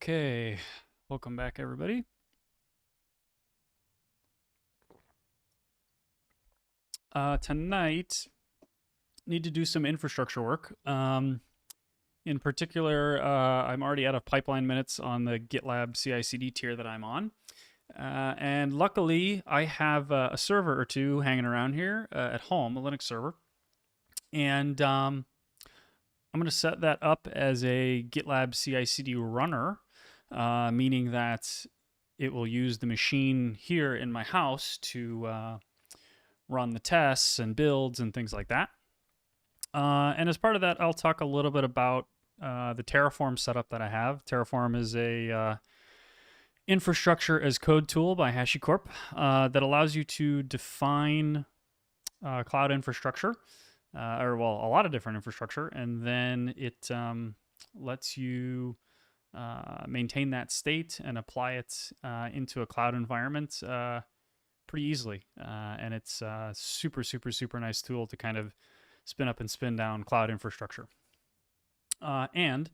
Okay, welcome back everybody. Tonight, need to do some infrastructure work. In particular, I'm already out of pipeline minutes on the Gitlab CI/CD tier that I'm on. And luckily, I have a server or two hanging around here at home, a Linux server. And I'm going to set that up as a Gitlab CI/CD runner, meaning that it will use the machine here in my house to run the tests and builds and things like that. And as part of that, I'll talk a little bit about the Terraform setup that I have. Terraform is a infrastructure as code tool by HashiCorp that allows you to define cloud infrastructure, or well, a lot of different infrastructure, and then it lets you maintain that state and apply it into a cloud environment pretty easily. And it's a super, super, super nice tool to kind of spin up and spin down cloud infrastructure. And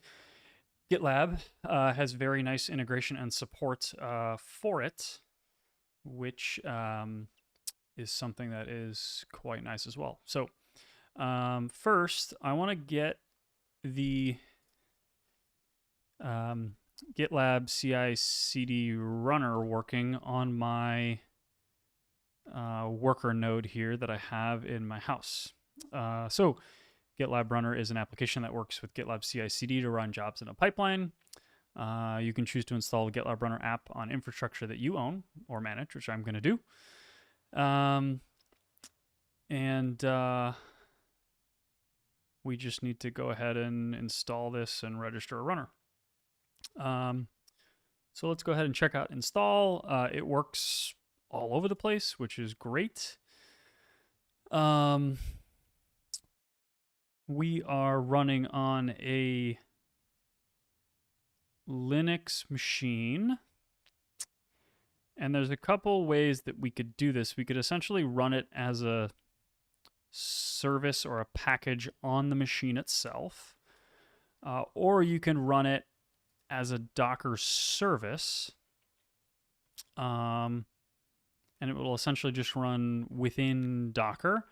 GitLab has very nice integration and support for it, which is something that is quite nice as well. So first, I want to get the GitLab CI/CD runner working on my worker node here that I have in my house. So GitLab Runner is an application that works with GitLab CI/CD to run jobs in a pipeline. You can choose to install the GitLab Runner app on infrastructure that you own or manage, which I'm going to do. We just need to go ahead and install this and register a runner. So let's go ahead and check out install. It works all over the place, which is great. We are running on a Linux machine, and there's a couple ways that we could do this. We could essentially run it as a service or a package on the machine itself, or you can run it as a Docker service, and it will essentially just run within Docker.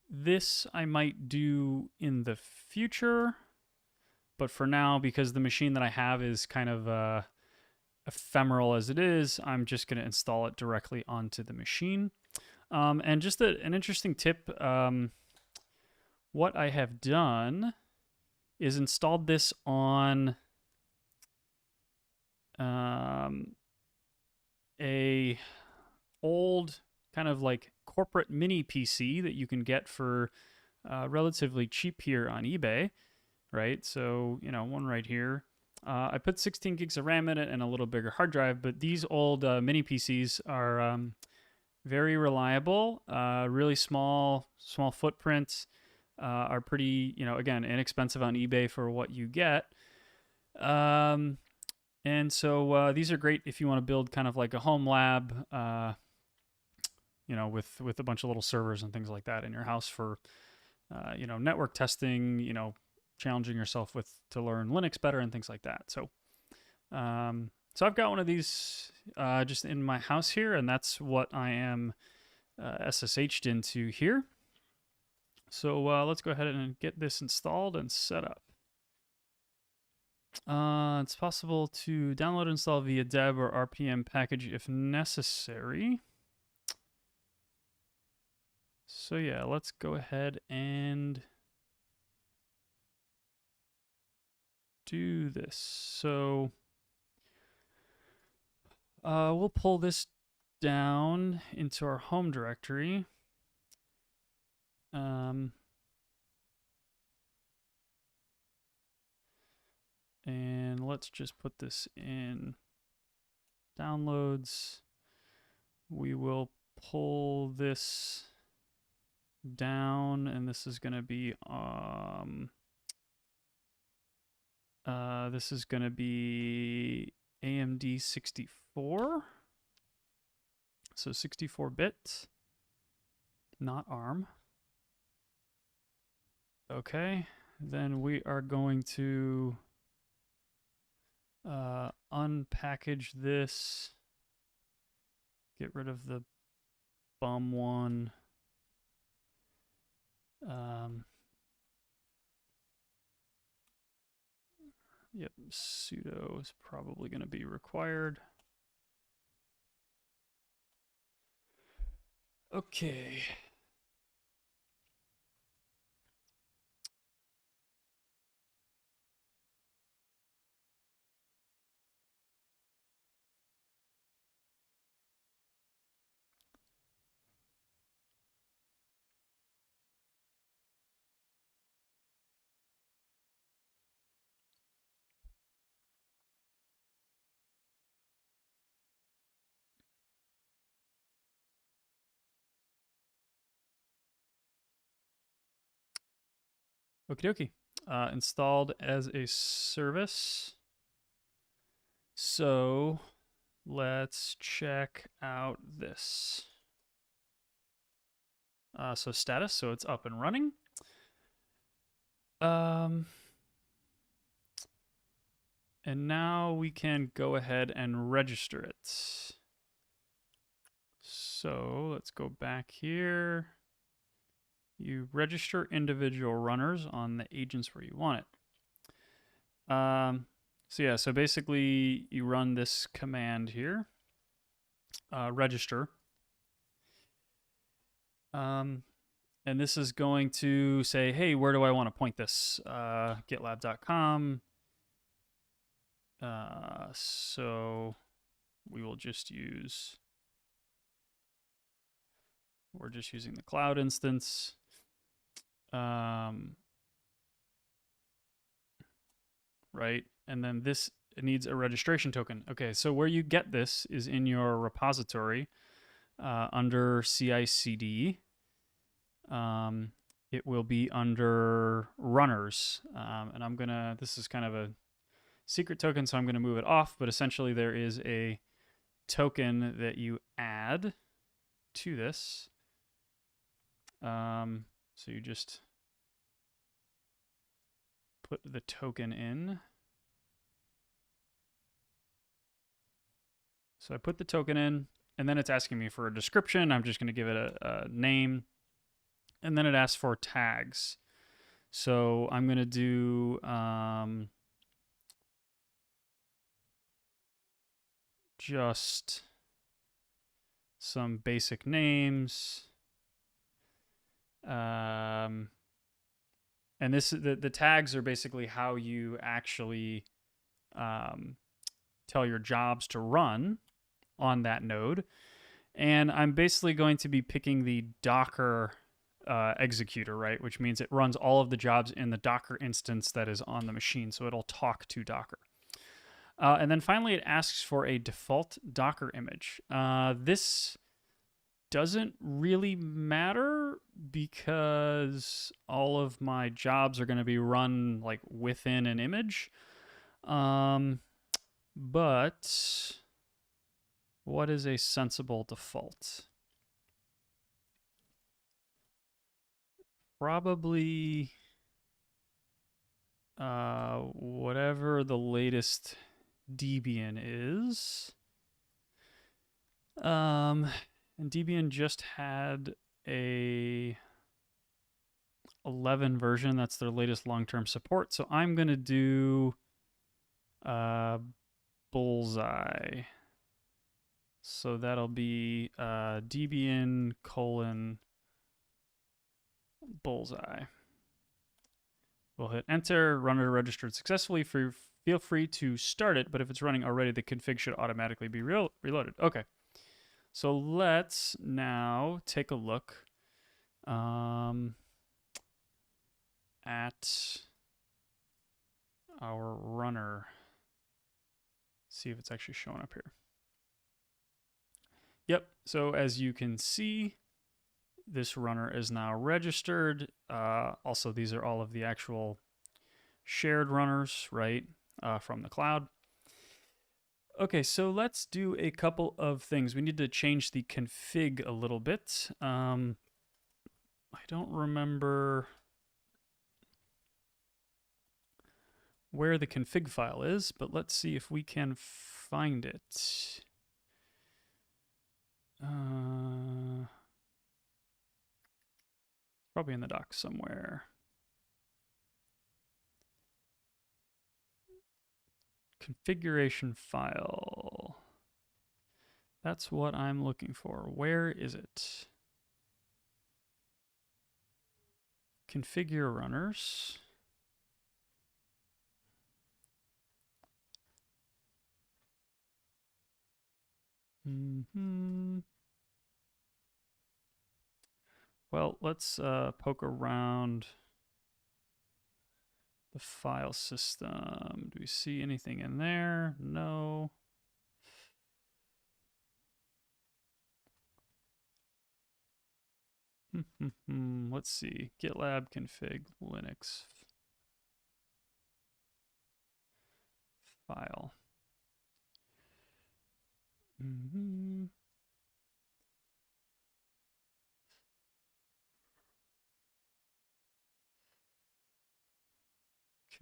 This I might do in the future, but for now, because the machine that I have is kind of ephemeral as it is, I'm just going to install it directly onto the machine. And just an interesting tip, what I have done is installed this on a old kind of like corporate mini PC that you can get for relatively cheap here on eBay, right? So, you know, one right here. I put 16 gigs of RAM in it and a little bigger hard drive, but these old mini PCs are very reliable, really small footprints, are pretty, you know, again, inexpensive on eBay for what you get. And so these are great if you want to build kind of like a home lab, you know, with a bunch of little servers and things like that in your house for, you know, network testing, you know, challenging yourself to learn Linux better and things like that. So, so I've got one of these just in my house here, and that's what I am SSH'd into here. So let's go ahead and get this installed and set up. It's possible to download and install via deb or RPM package if necessary. So yeah, let's go ahead and do this. So we'll pull this down into our home directory. And let's just put this in downloads. We will pull this down, and this is going to be AMD 64. So 64-bit, not ARM. Okay, then we are going to unpackage this, get rid of the bum one. Yep, sudo is probably going to be required. Okay. Okie dokie. Installed as a service. So let's check out this. So status, so it's up and running. And now we can go ahead and register it. So let's go back here. You register individual runners on the agents where you want it. So yeah, so basically you run this command here, register. And this is going to say, hey, where do I want to point this? Gitlab.com. So we will just use, we're just using the cloud instance. Right? And then this needs a registration token. Okay, so where you get this is in your repository under CI/CD. It will be under runners. And I'm gonna, this is kind of a secret token, so I'm gonna move it off, but essentially there is a token that you add to this. So you just put the token in. So I put the token in, and then it's asking me for a description. I'm just going to give it a name, and then it asks for tags. So I'm going to do just some basic names. And this, the tags are basically how you actually tell your jobs to run on that node. And I'm basically going to be picking the Docker executor, right? Which means it runs all of the jobs in the Docker instance that is on the machine. So it'll talk to Docker. And then finally, it asks for a default Docker image. This doesn't really matter because all of my jobs are going to be run like within an image. But what is a sensible default? Probably whatever the latest Debian is. And Debian just had a 11 version. That's their latest long-term support. So I'm going to do Bullseye. So that'll be Debian : Bullseye. We'll hit enter, runner registered successfully. Feel free to start it, but if it's running already, the config should automatically be reloaded. Okay. So let's now take a look at our runner. See if it's actually showing up here. Yep, so as you can see, this runner is now registered. Also, these are all of the actual shared runners, right, from the cloud. Okay, so let's do a couple of things. We need to change the config a little bit. I don't remember where the config file is, but let's see if we can find it. Probably in the docs somewhere. Configuration file. That's what I'm looking for. Where is it? Configure runners. Well, let's poke around the file system. Do we see anything in there? No. Let's see. GitLab config Linux file.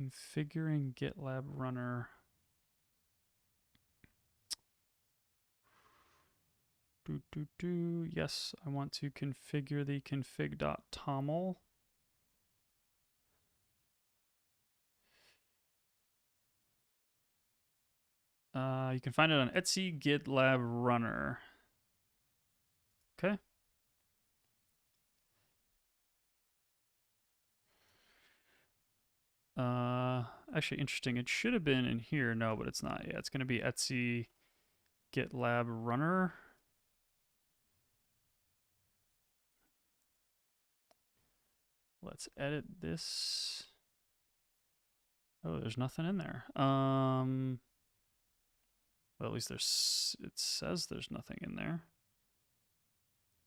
Configuring GitLab runner. Yes, I want to configure the config.toml. You can find it on Etsy GitLab runner. Okay. Actually, interesting. It should have been in here. No, but it's not. Yeah, it's going to be Etsy GitLab runner. Let's edit this. Oh, there's nothing in there. Well, at least there's. It says there's nothing in there.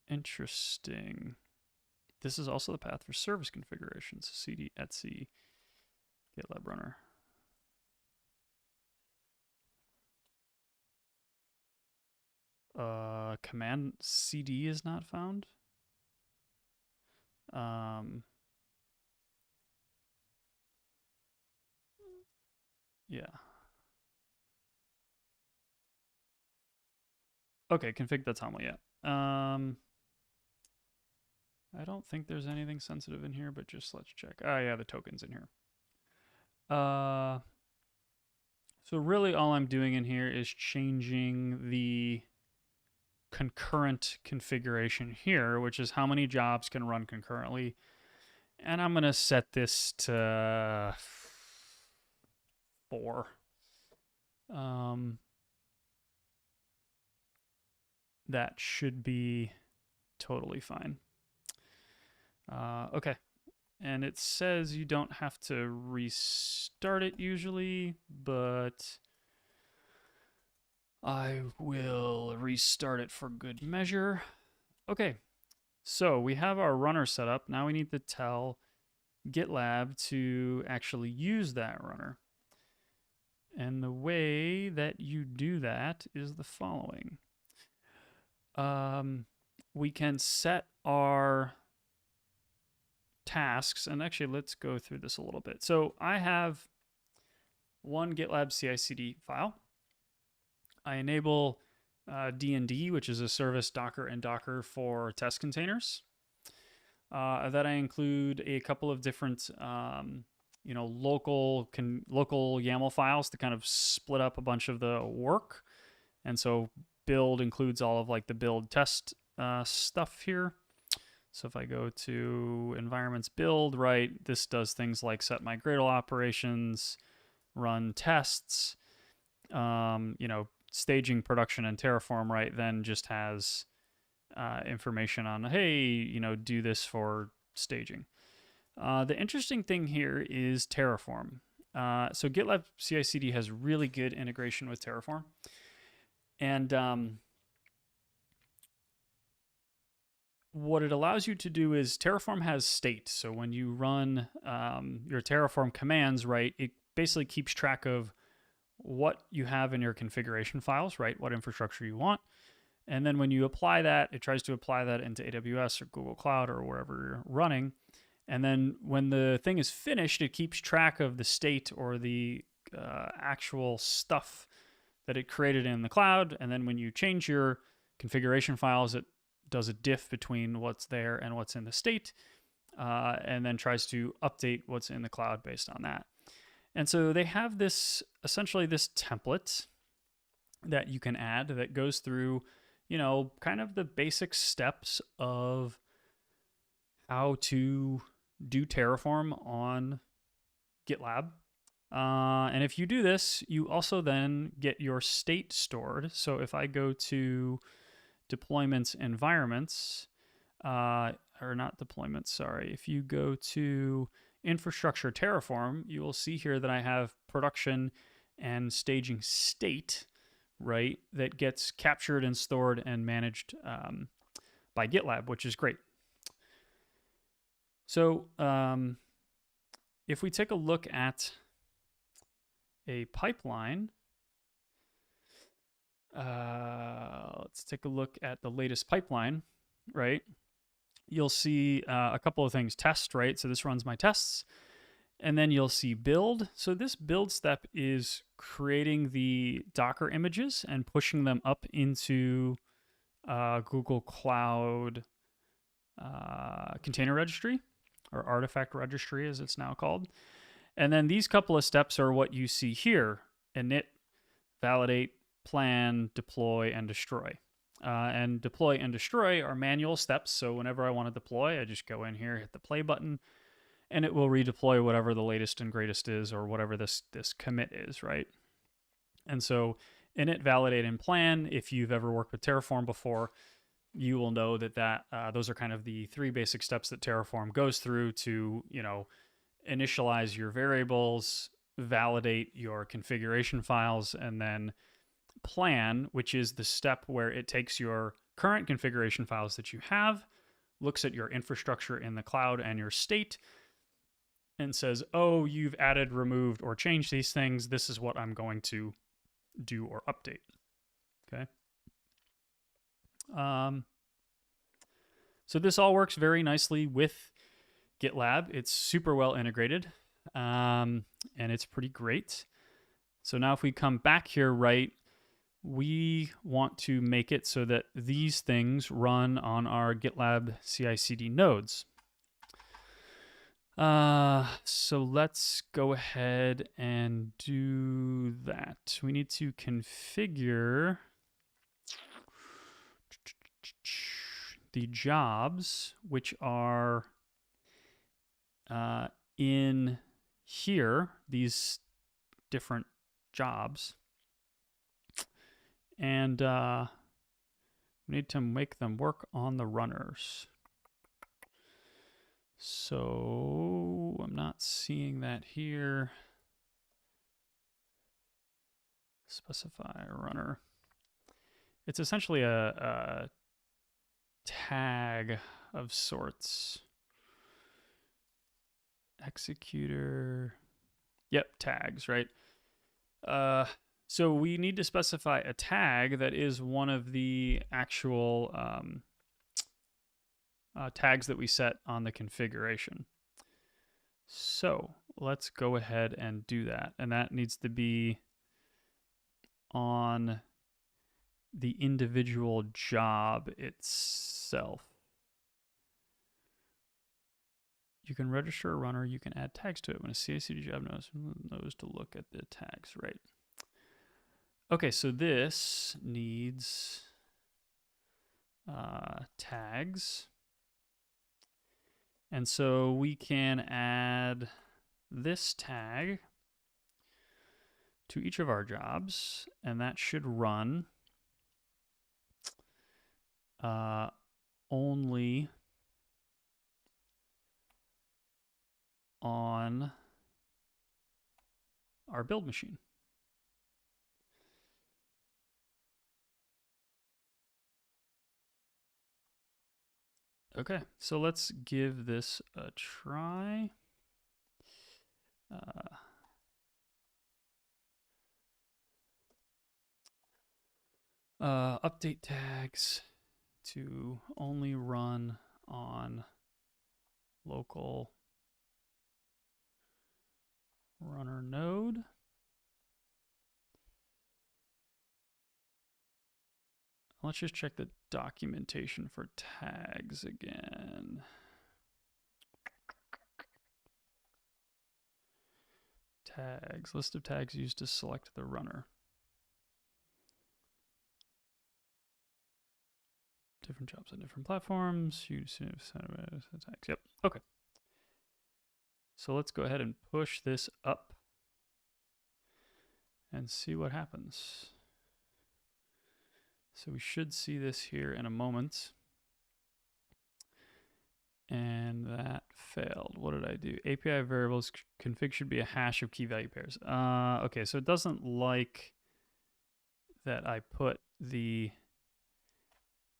Interesting. This is also the path for service configurations. CD Etsy GitLab runner. Command CD is not found. Yeah. Okay, config.toml, yeah. I don't think there's anything sensitive in here, but just let's check. Oh yeah, the token's in here. So really all I'm doing in here is changing the concurrent configuration here, which is how many jobs can run concurrently. And I'm going to set this to 4. That should be totally fine. Okay. And it says you don't have to restart it usually, but I will restart it for good measure. Okay. So we have our runner set up. Now we need to tell GitLab to actually use that runner. And the way that you do that is the following. We can set our tasks, and actually let's go through this a little bit. So I have one GitLab CI/CD file. I enable D&D, which is a service Docker and Docker for test containers. That I include a couple of different, local YAML files to kind of split up a bunch of the work. And so build includes all of like the build test stuff here. So if I go to environments build, right, this does things like set my Gradle operations, run tests, staging production and Terraform, right, then just has information on, hey, do this for staging. The interesting thing here is Terraform. So GitLab CI/CD has really good integration with Terraform. And what it allows you to do is Terraform has state. So when you run your Terraform commands, right, it basically keeps track of what you have in your configuration files, right, what infrastructure you want. And then when you apply that, it tries to apply that into AWS or Google Cloud or wherever you're running. And then when the thing is finished, it keeps track of the state or the actual stuff that it created in the cloud. And then when you change your configuration files, it does a diff between what's there and what's in the state, and then tries to update what's in the cloud based on that. And so they have this, essentially this template that you can add that goes through, kind of the basic steps of how to do Terraform on GitLab. And if you do this, you also then get your state stored. So if I go to deployments environments, or not deployments, sorry. If you go to infrastructure Terraform, you will see here that I have production and staging state, right? That gets captured and stored and managed by GitLab, which is great. So if we take a look at a pipeline, let's take a look at the latest pipeline, right? You'll see a couple of things. Test, right? So this runs my tests. And then you'll see build. So this build step is creating the Docker images and pushing them up into Google Cloud Container Registry, or Artifact Registry as it's now called. And then these couple of steps are what you see here: init, validate, plan, deploy, and destroy. And deploy and destroy are manual steps. So whenever I want to deploy, I just go in here, hit the play button, and it will redeploy whatever the latest and greatest is, or whatever this commit is, right? And so init, validate, and plan, if you've ever worked with Terraform before, you will know that those are kind of the three basic steps that Terraform goes through to, initialize your variables, validate your configuration files, and then plan, which is the step where it takes your current configuration files that you have, looks at your infrastructure in the cloud and your state, and says, oh, you've added, removed, or changed these things. This is what I'm going to do or update. Okay. So this all works very nicely with GitLab. It's super well integrated, and it's pretty great. So now if we come back here, right, we want to make it so that these things run on our GitLab CI/CD nodes. So let's go ahead and do that. We need to configure the jobs, which are in here, these different jobs. And we need to make them work on the runners. So I'm not seeing that here. Specify a runner. It's essentially a tag of sorts. Executor. Yep, tags, right? So we need to specify a tag that is one of the actual tags that we set on the configuration. So let's go ahead and do that. And that needs to be on the individual job itself. You can register a runner. You can add tags to it when a CI/CD job knows to look at the tags, right? Okay, so this needs tags. And so we can add this tag to each of our jobs, and that should run only on our build machine. Okay, so let's give this a try. Update tags to only run on local runner node. Let's just check the documentation for tags again. Tags, list of tags used to select the runner. Different jobs on different platforms. Use tags. Yep. Okay. So let's go ahead and push this up and see what happens. So we should see this here in a moment. And that failed. What did I do? API variables config should be a hash of key value pairs. Okay, so it doesn't like that I put the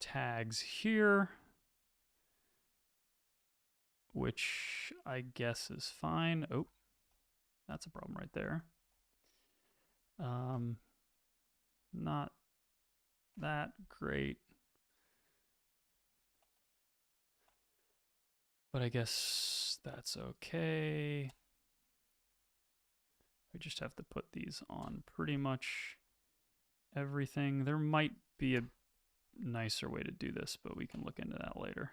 tags here, which I guess is fine. Oh, that's a problem right there. Not that great. But I guess that's okay. We just have to put these on pretty much everything. There might be a nicer way to do this, but we can look into that later.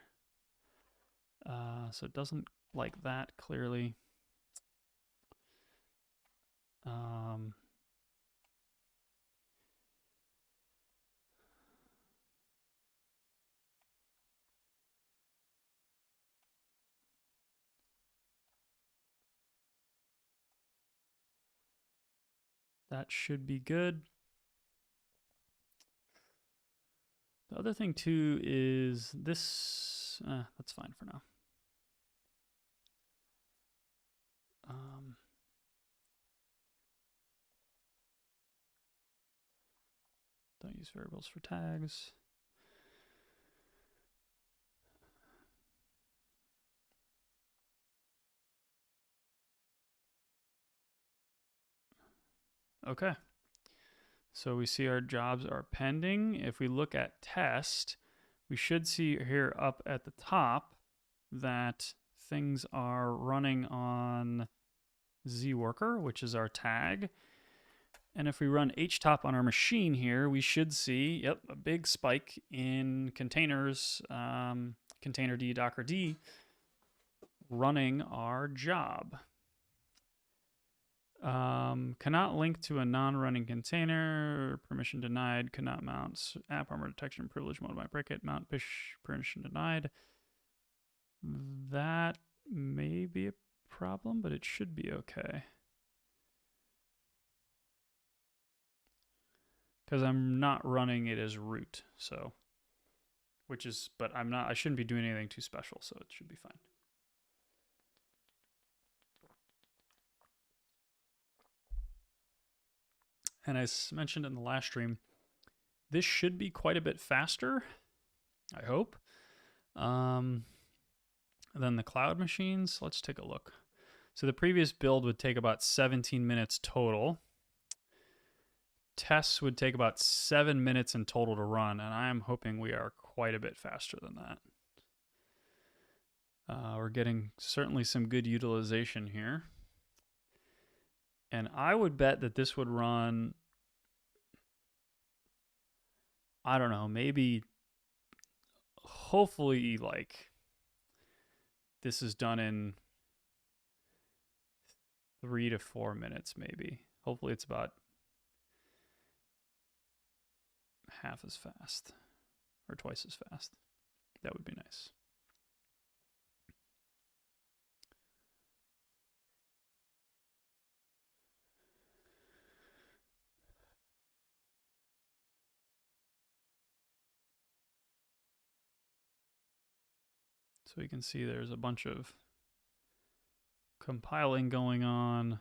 So it doesn't like that clearly. That should be good. The other thing too is this, that's fine for now. Don't use variables for tags. Okay. So we see our jobs are pending. If we look at test, we should see here up at the top that things are running on zworker, which is our tag. And if we run htop on our machine here, we should see, yep, a big spike in containers, containerd, dockerd, running our job. Cannot link to a non-running container, permission denied, cannot mount app armor detection privilege mode might break it, mount permission denied. That may be a problem, but it should be okay. Because I'm not running it as root, so, which is, but I shouldn't be doing anything too special, so it should be fine. And as mentioned in the last stream, this should be quite a bit faster, I hope, than the cloud machines. Let's take a look. So the previous build would take about 17 minutes total. Tests would take about 7 minutes in total to run, and I am hoping we are quite a bit faster than that. We're getting certainly some good utilization here. And I would bet that this would run, I don't know, maybe, hopefully, like, this is done in 3 to 4 minutes, maybe. Hopefully it's about half as fast, or twice as fast. That would be nice. So you can see there's a bunch of compiling going on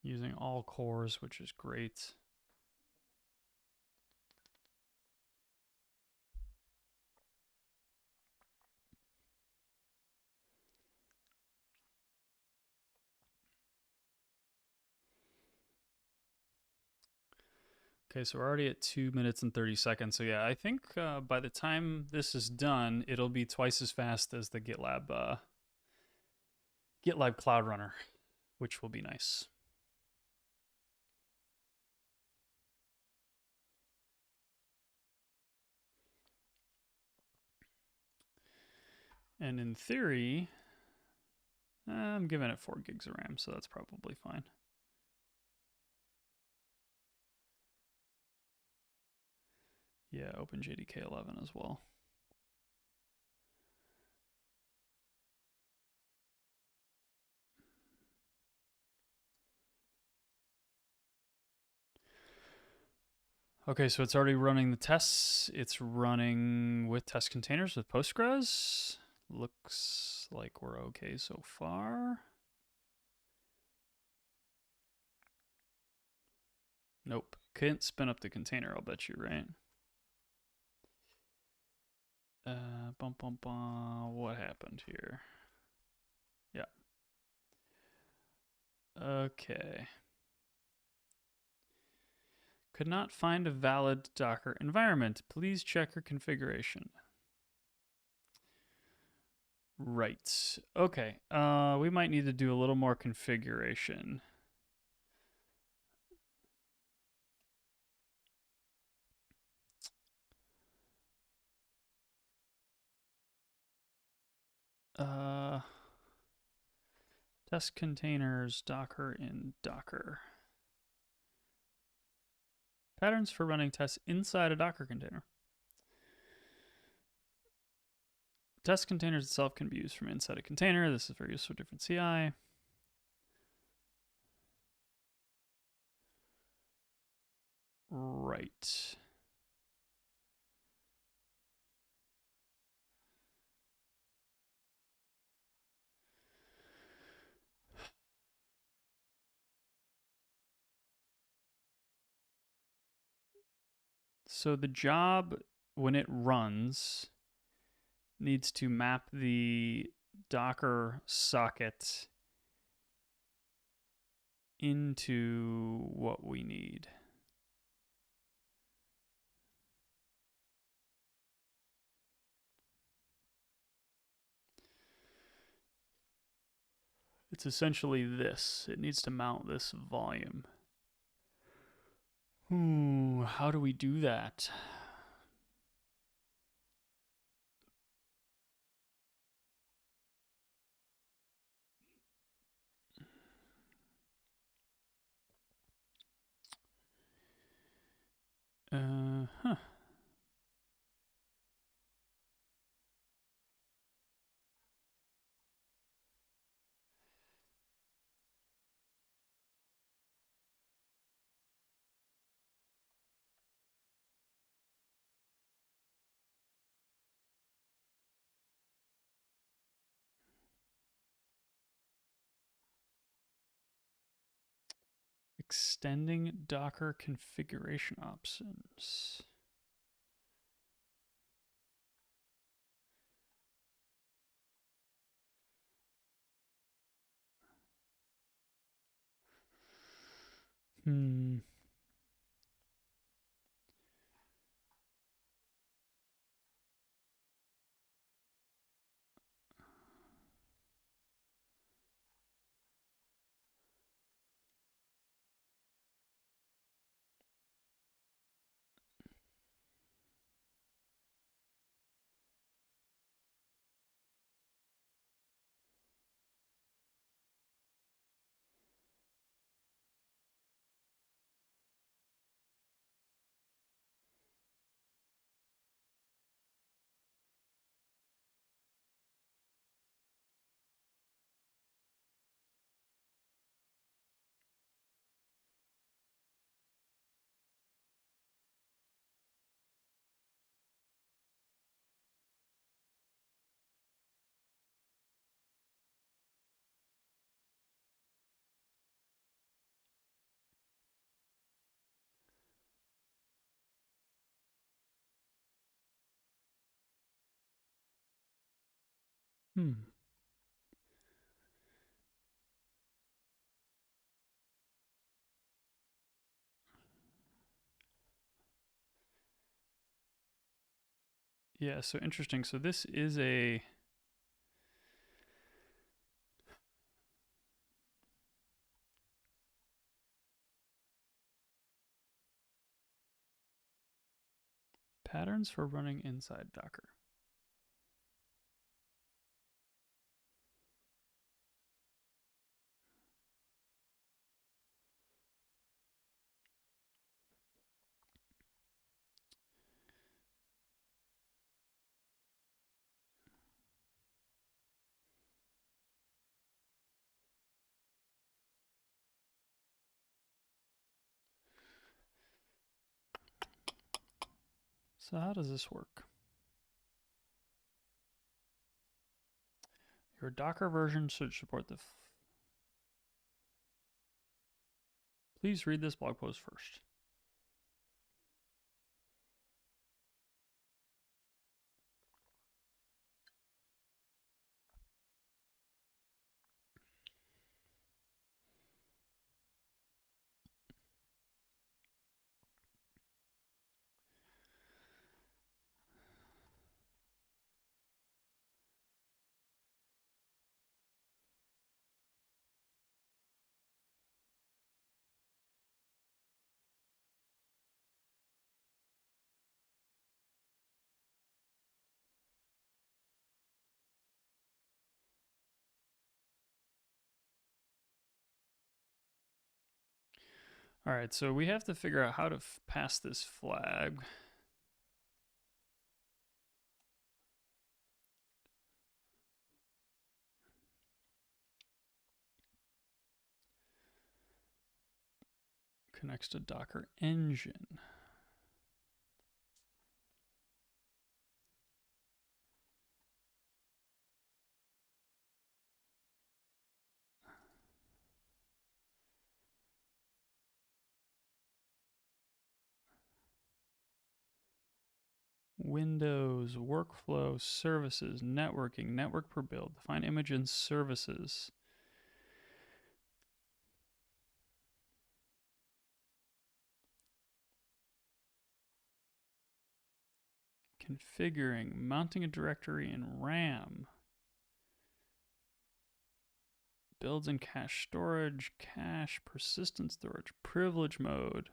using all cores, which is great. Okay, so we're already at 2 minutes and 30 seconds. So yeah, I think by the time this is done, it'll be twice as fast as the GitLab Cloud Runner, which will be nice. And in theory, I'm giving it 4 gigs of RAM, so that's probably fine. Yeah, OpenJDK 11 as well. Okay, so it's already running the tests. It's running with test containers with Postgres. Looks like we're okay so far. Nope. Can't spin up the container, I'll bet you, right? What happened here? Yeah. Okay. Could not find a valid Docker environment. Please check your configuration. Right. Okay. We might need to do a little more configuration. Test containers, Docker in Docker. Patterns for running tests inside a Docker container. Test containers itself can be used from inside a container. This is very useful for different CI. Right. So the job, when it runs, needs to map the Docker socket into what we need. It's essentially this. It needs to mount this volume. How do we do that? Huh. Extending Docker configuration options. Hmm. Hmm. Yeah, so interesting. So this is a patterns for running inside Docker. So how does this work? Your Docker version should support the... Please read this blog post first. All right, so we have to figure out how to pass this flag. Connects to Docker engine. Windows, workflow, services, networking, network per build, define image and services. Configuring, mounting a directory in RAM. Builds and cache storage, cache, persistent storage, privilege mode.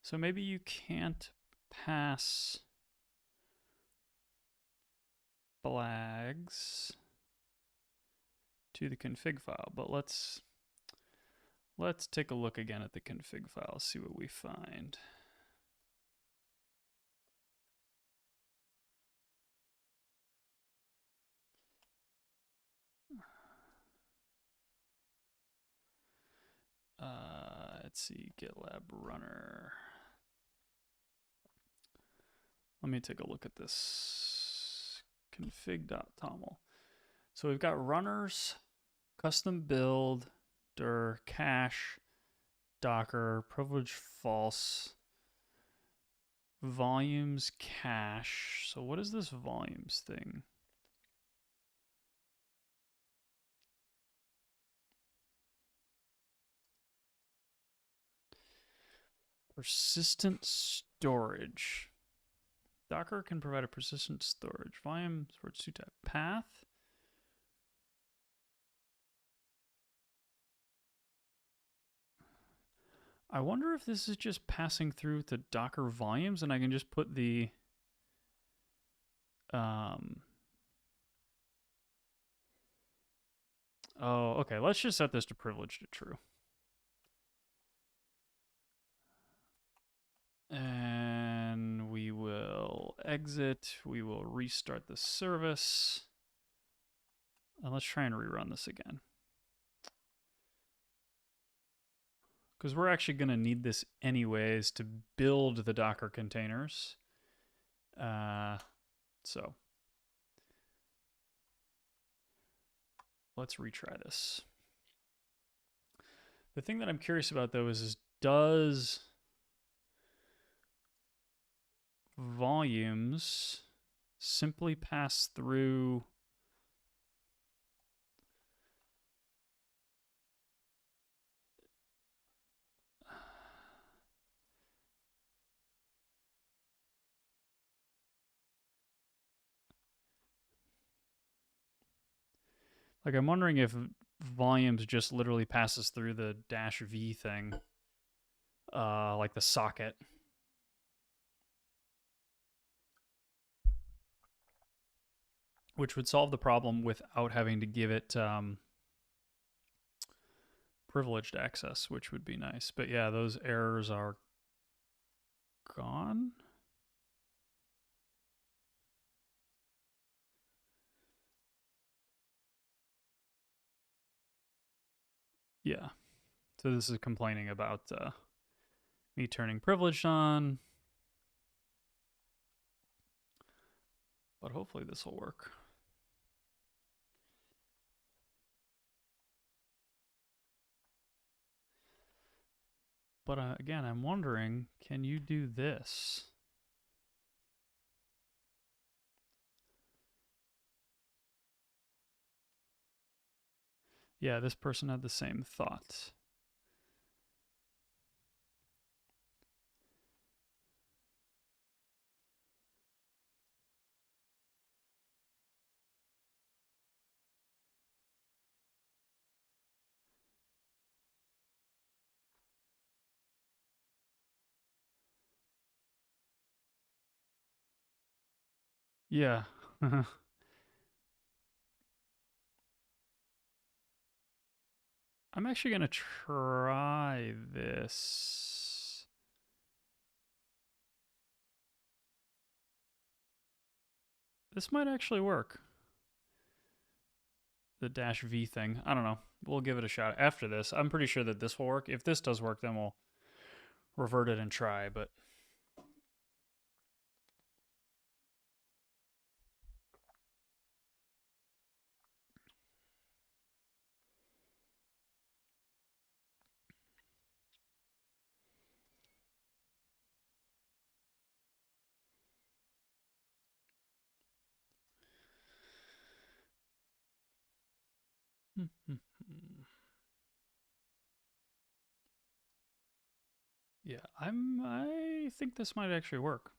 So maybe you can't pass flags to the config file, but let's take a look again at the config file, see what we find. Let's see, GitLab runner. Let me take a look at this config.toml. So we've got runners, custom build, dir, cache, Docker, privilege false, volumes cache. So what is this volumes thing? Persistent storage. Docker can provide a persistent storage. Volume storage to type path. I wonder if this is just passing through to Docker volumes and I can just put the oh, okay. Let's just set this to privilege to true. And we will exit. We will restart the service. And let's try and rerun this again. Because we're actually going to need this anyways to build the Docker containers. So let's retry this. The thing that I'm curious about though is does volumes simply pass through like I'm wondering if volumes just literally passes through the -v thing, like the socket. Which would solve the problem without having to give it privileged access, which would be nice. But yeah, those errors are gone. Yeah. So this is complaining about me turning privileged on. But hopefully this will work. But again, I'm wondering, can you do this? Yeah, this person had the same thought. Yeah. I'm actually going to try this. This might actually work. The -v thing. I don't know. We'll give it a shot after this. I'm pretty sure that this will work. If this does work, then we'll revert it and try. But yeah, I think this might actually work.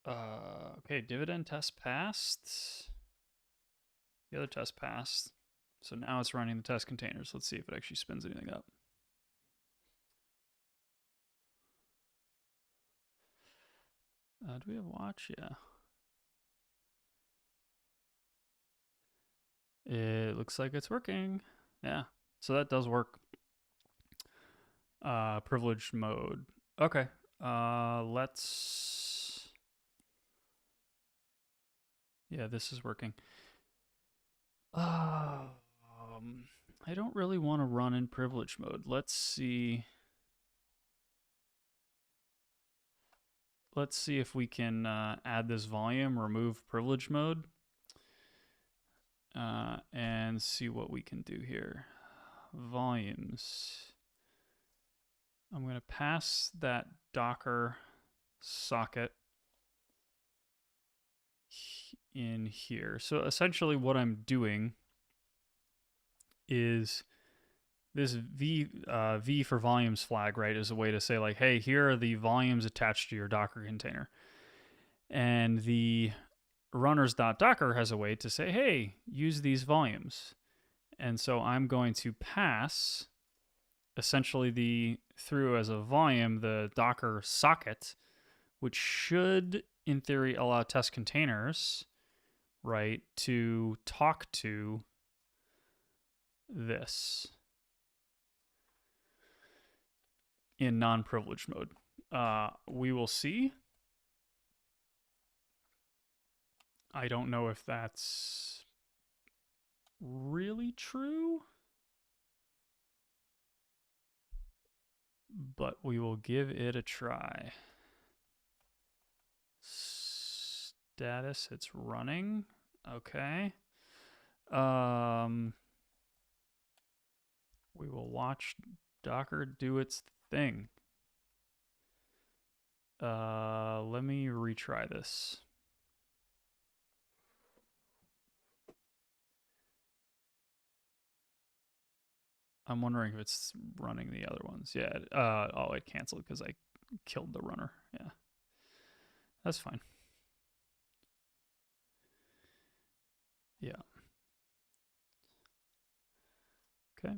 Okay, dividend test passed. The other test passed. So now it's running the test containers. Let's see if it actually spins anything up. Do we have watch? Yeah. It looks like it's working. Yeah. So that does work. Privileged mode. Okay. Let's. Yeah, this is working. I don't really want to run in privilege mode. Let's see. Let's see if we can add this volume, remove privilege mode, and see what we can do here. Volumes. I'm going to pass that Docker socket in here. So essentially what I'm doing is this v for volumes flag, right, is a way to say like, hey, here are the volumes attached to your Docker container. And the runners.docker has a way to say, hey, use these volumes. And so I'm going to pass essentially through as a volume the Docker socket, which should in theory allow test containers, right, to talk to this in non-privileged mode. We will see. I don't know if that's really true, but we will give it a try. status, it's running. Okay. We will watch Docker do its thing. Let me retry this. I'm wondering if it's running the other ones. Yeah. Oh, it canceled because I killed the runner. Yeah. That's fine. Yeah. Okay.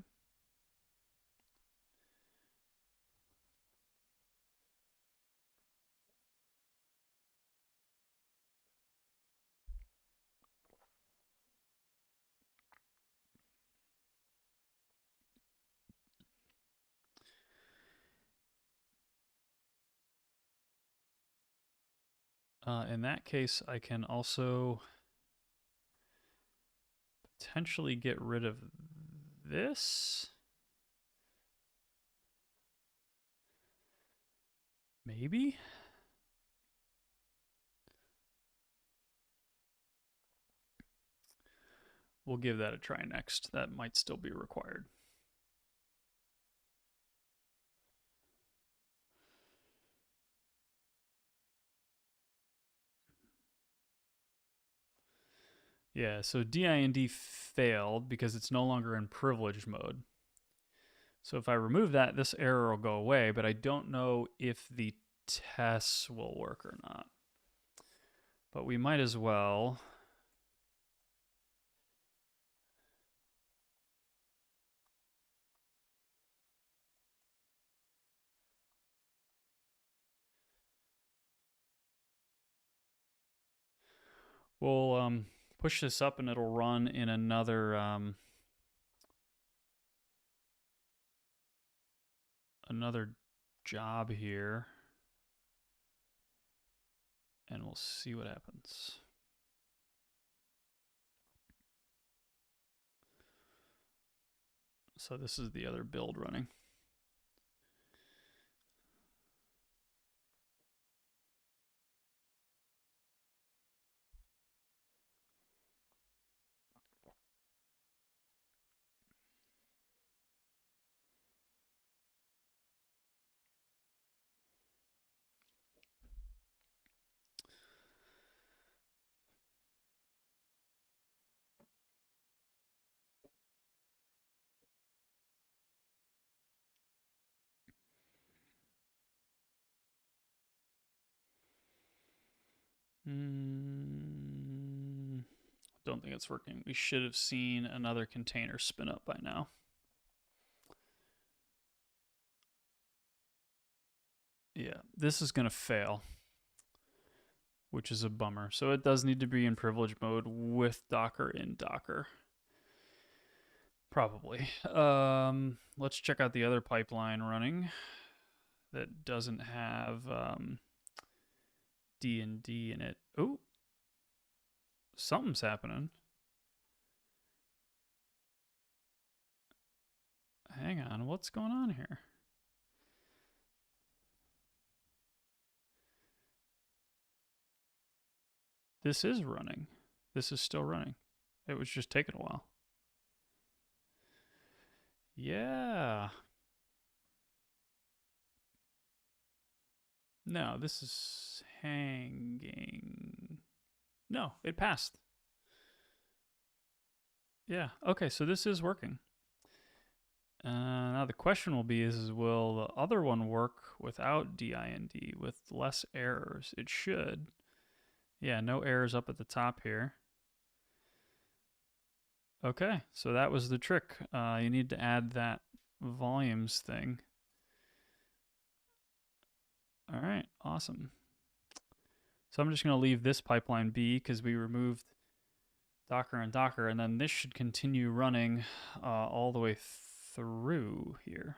In that case, I can also potentially get rid of this. Maybe? We'll give that a try next. That might still be required. Yeah, so dind failed because it's no longer in privileged mode. So if I remove that, this error will go away, but I don't know if the tests will work or not. But we might as well. We'll push this up and it'll run in another another job here. And we'll see what happens. So this is the other build running. Don't think it's working. We should have seen another container spin up by now. Yeah, this is going to fail, which is a bummer. So it does need to be in privilege mode with Docker in Docker. Probably. Let's check out the other pipeline running that doesn't have D&D in it. Oh, something's happening. Hang on, what's going on here? This is running. This is still running. It was just taking a while. Yeah. No, this is hanging. No, it passed. Yeah. Okay, so this is working. Now the question will be is will the other one work without dind with less errors? It should. Yeah, no errors up at the top here. Okay, so that was the trick. You need to add that volumes thing. All right, awesome. So I'm just going to leave this pipeline be because we removed Docker and Docker, and then this should continue running all the way through here.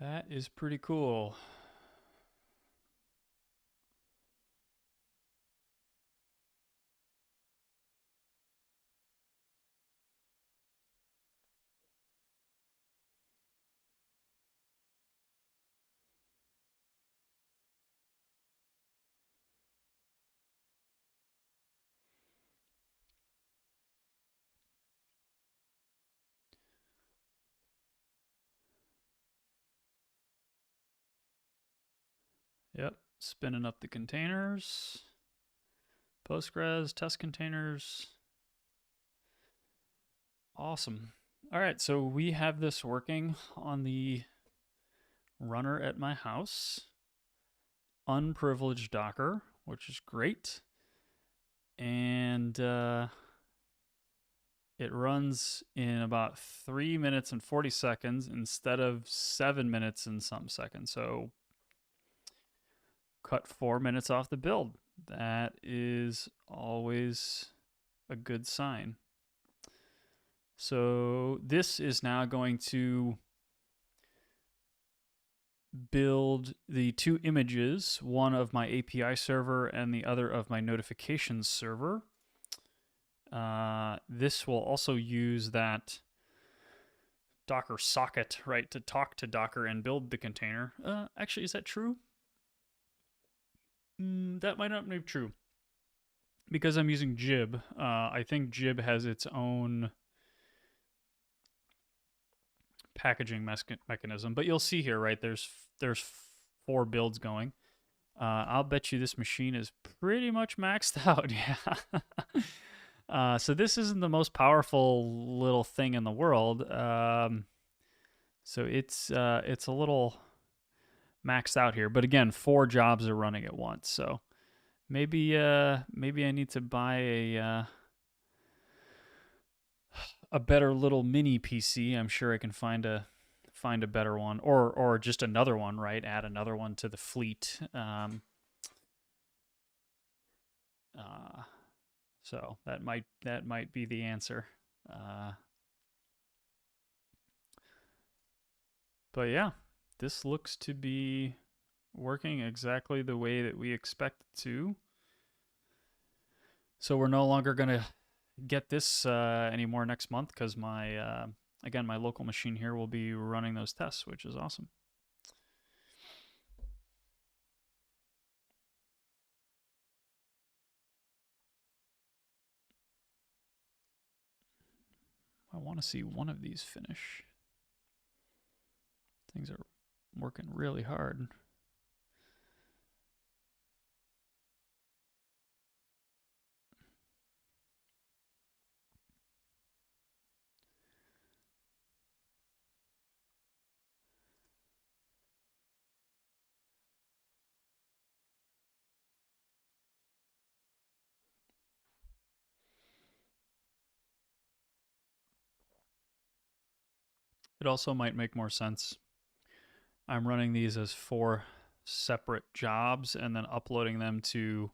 That is pretty cool. Yep, spinning up the containers. Postgres, test containers. Awesome. All right, so we have this working on the runner at my house. Unprivileged Docker, which is great. And it runs in about 3 minutes and 40 seconds instead of 7 minutes and some seconds. So cut 4 minutes off the build. That is always a good sign. So this is now going to build the two images, one of my API server and the other of my notifications server. This will also use that Docker socket, right, to talk to Docker and build the container. Actually, is that true? That might not be true. Because I'm using Gib, I think Gib has its own packaging mechanism. But you'll see here, right, there's 4 builds going. I'll bet you this machine is pretty much maxed out. Yeah. So this isn't the most powerful little thing in the world. So it's a little maxed out here. But again, 4 jobs are running at once. So maybe I need to buy a better little mini PC. I'm sure I can find a better one, or just another one, right? Add another one to the fleet. So that might be the answer. But yeah, this looks to be working exactly the way that we expect it to. So we're no longer going to get this anymore next month because my again, my local machine here will be running those tests, which is awesome. I want to see one of these finish. Things are working really hard. It also might make more sense. I'm running these as 4 separate jobs and then uploading them to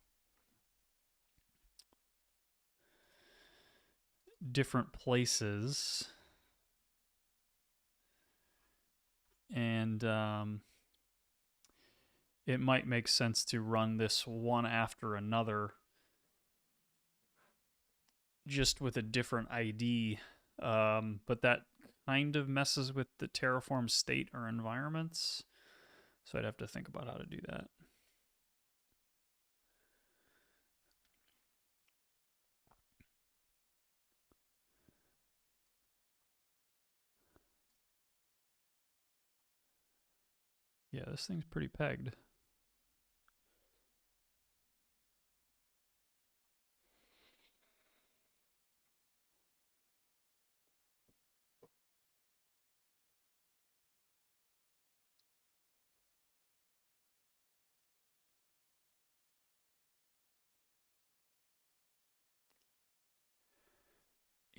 different places. And it might make sense to run this one after another, just with a different ID. But that kind of messes with the Terraform state or environments. So I'd have to think about how to do that. Yeah, this thing's pretty pegged.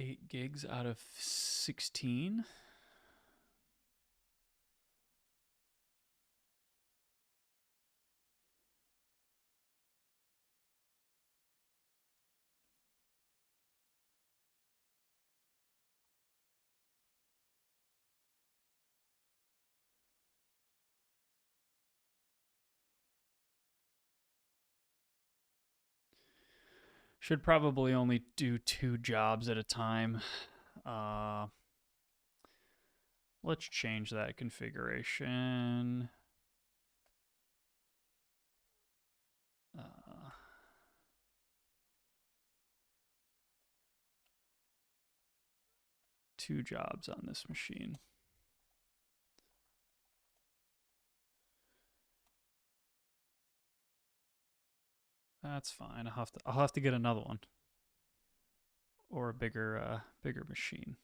Eight gigs out of 16. Should probably only do 2 jobs at a time. Let's change that configuration. 2 jobs on this machine. That's fine. I'll have to get another one or a bigger machine.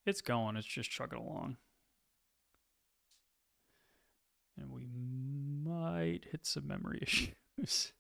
It's going. It's just chugging along. And we might hit some memory issues.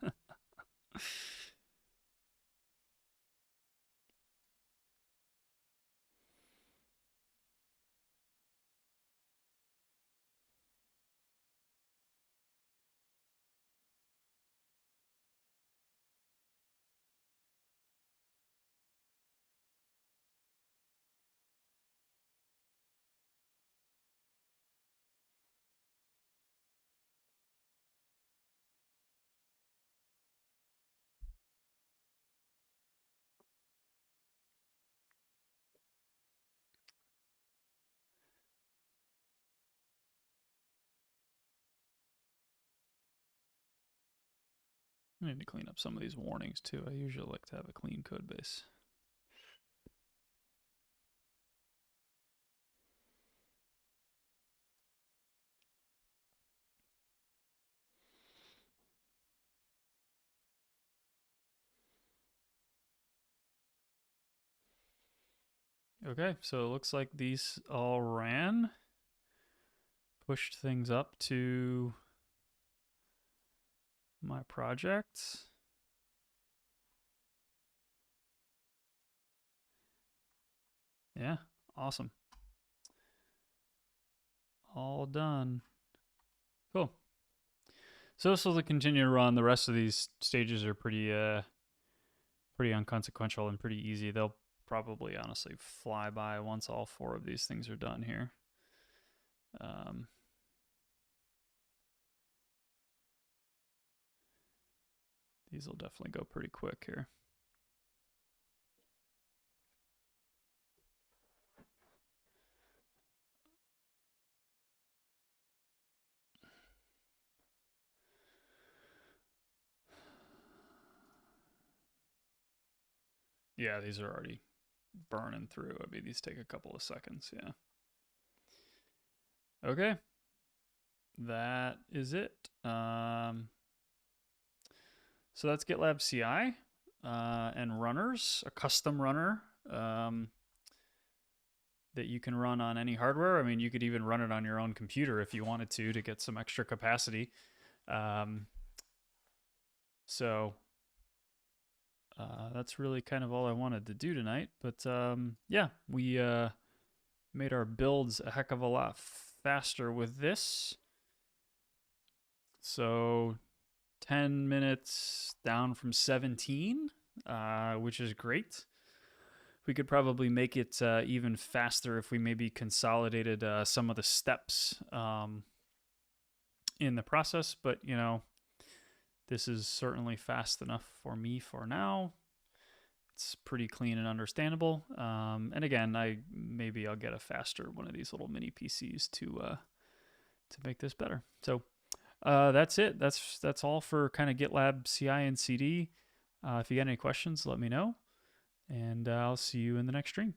I need to clean up some of these warnings too. I usually like to have a clean code base. Okay, so it looks like these all ran. Pushed things up to my project. Yeah, awesome. All done. Cool. So this will continue to run. The rest of these stages are pretty inconsequential and pretty easy. They'll probably honestly fly by once all 4 of these things are done here. These will definitely go pretty quick here. Yeah, these are already burning through. I mean, these take a couple of seconds, yeah. Okay. That is it. So that's GitLab CI and runners, a custom runner that you can run on any hardware. I mean, you could even run it on your own computer if you wanted to get some extra capacity. So that's really kind of all I wanted to do tonight. But yeah, we made our builds a heck of a lot faster with this. So 10 minutes down from 17, which is great. We could probably make it even faster if we maybe consolidated some of the steps in the process. But, you know, this is certainly fast enough for me for now. It's pretty clean and understandable. And again, maybe I'll get a faster one of these little mini PCs to make this better. So that's it. That's all for kind of GitLab CI and CD. If you got any questions, let me know, and I'll see you in the next stream.